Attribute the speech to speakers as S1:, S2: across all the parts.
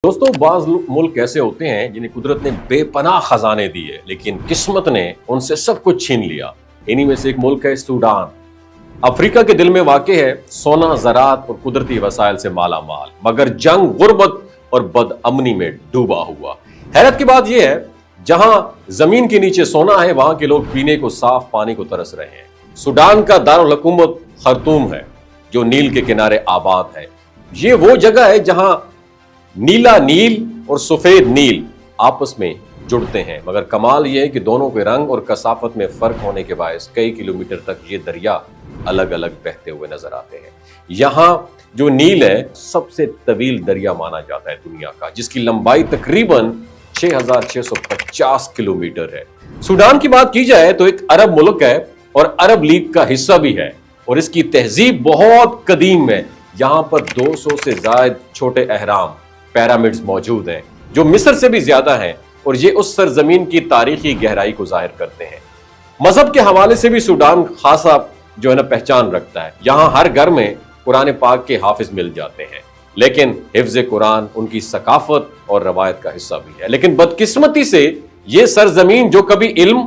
S1: دوستوں بعض ملک ایسے ہوتے ہیں جنہیں قدرت نے بے پناہ خزانے دیے لیکن قسمت نے ان سے سب کچھ چھین لیا۔ انہی میں سے ایک ملک ہے سوڈان۔ افریقہ کے دل میں واقع ہے، سونا، زراعت اور قدرتی وسائل سے مالا مال، مگر جنگ، غربت اور بد امنی میں ڈوبا ہوا۔ حیرت کی بات یہ ہے، جہاں زمین کے نیچے سونا ہے وہاں کے لوگ پینے کو صاف پانی کو ترس رہے ہیں۔ سوڈان کا دارالحکومت خرطوم ہے جو نیل کے کنارے آباد ہے۔ یہ وہ جگہ ہے جہاں نیلا نیل اور سفید نیل آپس میں جڑتے ہیں، مگر کمال یہ ہے کہ دونوں کے رنگ اور کثافت میں فرق ہونے کے باعث کئی کلومیٹر تک یہ دریا الگ الگ بہتے ہوئے نظر آتے ہیں۔ یہاں جو نیل ہے سب سے طویل دریا مانا جاتا ہے دنیا کا، جس کی لمبائی تقریباً 6650 کلومیٹر ہے۔ سوڈان کی بات کی جائے تو ایک عرب ملک ہے اور عرب لیگ کا حصہ بھی ہے، اور اس کی تہذیب بہت قدیم ہے۔ یہاں پر 200 سے زائد چھوٹے اہرام، پیرامڈز موجود ہیں جو مصر سے بھی زیادہ ہیں، اور یہ اس سرزمین کی تاریخی گہرائی کو ظاہر کرتے ہیں۔ مذہب کے حوالے سے بھی سوڈان خاصا پہچان رکھتا ہے۔ یہاں ہر گھر میں قرآن پاک کے حافظ مل جاتے ہیں، لیکن حفظ قرآن ان کی ثقافت اور روایت کا حصہ بھی ہے۔ لیکن بدقسمتی سے یہ سرزمین جو کبھی علم،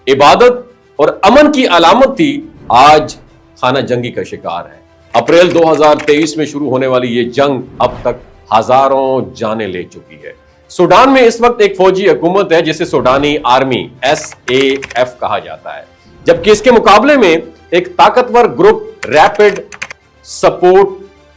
S1: عبادت اور امن کی علامت تھی، آج خانہ جنگی کا شکار ہے۔ اپریل 2023 میں شروع ہونے والی یہ جنگ اب تک ہزاروں جانیں لے چکی ہے۔ سوڈان میں اس وقت ایک فوجی حکومت ہے جسے سوڈانی آرمی SAF کہا جاتا ہے، جبکہ اس کے مقابلے میں ایک طاقتور گروپ ریپڈ سپورٹ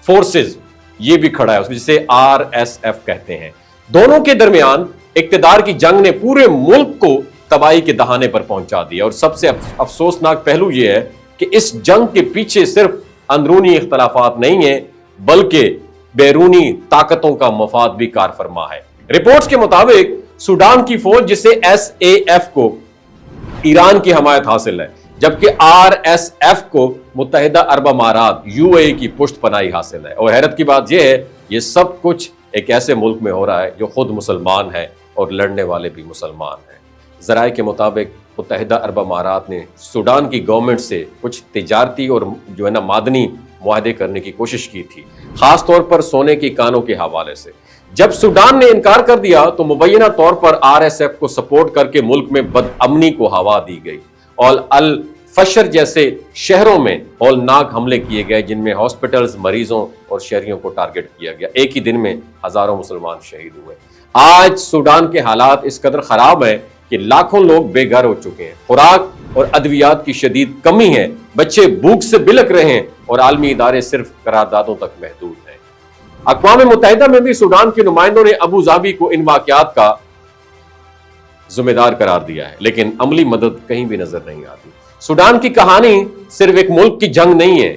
S1: فورسز یہ بھی کھڑا ہے، جسے RSF کہتے ہیں۔ دونوں کے درمیان اقتدار کی جنگ نے پورے ملک کو تباہی کے دہانے پر پہنچا دیا، اور سب سے افسوسناک پہلو یہ ہے کہ اس جنگ کے پیچھے صرف اندرونی اختلافات نہیں ہیں بلکہ بیرونی طاقتوں کا مفاد بھی کار فرما ہے۔ رپورٹس کے مطابق سوڈان کی فوج جسے SAF کو ایران کی حمایت حاصل ہے، جبکہ RSF کو متحدہ عرب امارات UAE کی پشت پناہی حاصل ہے۔ اور حیرت کی بات یہ ہے، یہ سب کچھ ایک ایسے ملک میں ہو رہا ہے جو خود مسلمان ہے اور لڑنے والے بھی مسلمان ہیں۔ ذرائع کے مطابق متحدہ عرب امارات نے سوڈان کی گورنمنٹ سے کچھ تجارتی اور معدنی معاہدے کرنے کی کوشش کی تھی، خاص طور پر سونے کی کانوں کے حوالے سے۔ جب سوڈان نے انکار کر دیا تو مبینہ طور پر RSF کو سپورٹ کر کے ملک میں بد امنی کو ہوا دی گئی، اور الفشر جیسے شہروں میں ہولناک حملے کیے گئے جن میں ہاسپٹلز، مریضوں اور شہریوں کو ٹارگٹ کیا گیا۔ ایک ہی دن میں ہزاروں مسلمان شہید ہوئے۔ آج سوڈان کے حالات اس قدر خراب ہیں کہ لاکھوں لوگ بے گھر ہو چکے ہیں، خوراک اور ادویات کی شدید کمی ہے، بچے بھوک سے بلک رہے ہیں، اور عالمی ادارے صرف قراردادوں تک محدود ہیں۔ اقوام متحدہ میں بھی سوڈان کے نمائندوں نے ابو ظبی کو ان واقعات کا ذمہ دار قرار دیا ہے، لیکن عملی مدد کہیں بھی نظر نہیں آتی۔ سوڈان کی کہانی صرف ایک ملک کی جنگ نہیں ہے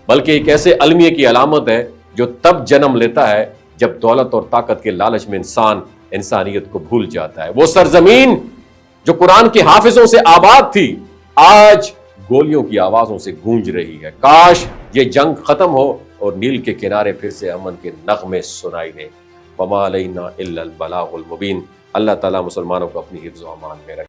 S1: بلکہ ایک ایسے المیہ کی علامت ہے جو تب جنم لیتا ہے جب دولت اور طاقت کے لالچ میں انسان انسانیت کو بھول جاتا ہے۔ وہ سرزمین جو قرآن کے حافظوں سے آباد تھی، آج گولیوں کی آوازوں سے گونج رہی ہے۔ کاش یہ جنگ ختم ہو اور نیل کے کنارے پھر سے امن کے نغمے سنائی دیں۔ وما علینا الا البلاغ المبین۔ اللہ تعالیٰ مسلمانوں کو اپنی حفظ و امان میں رکھے۔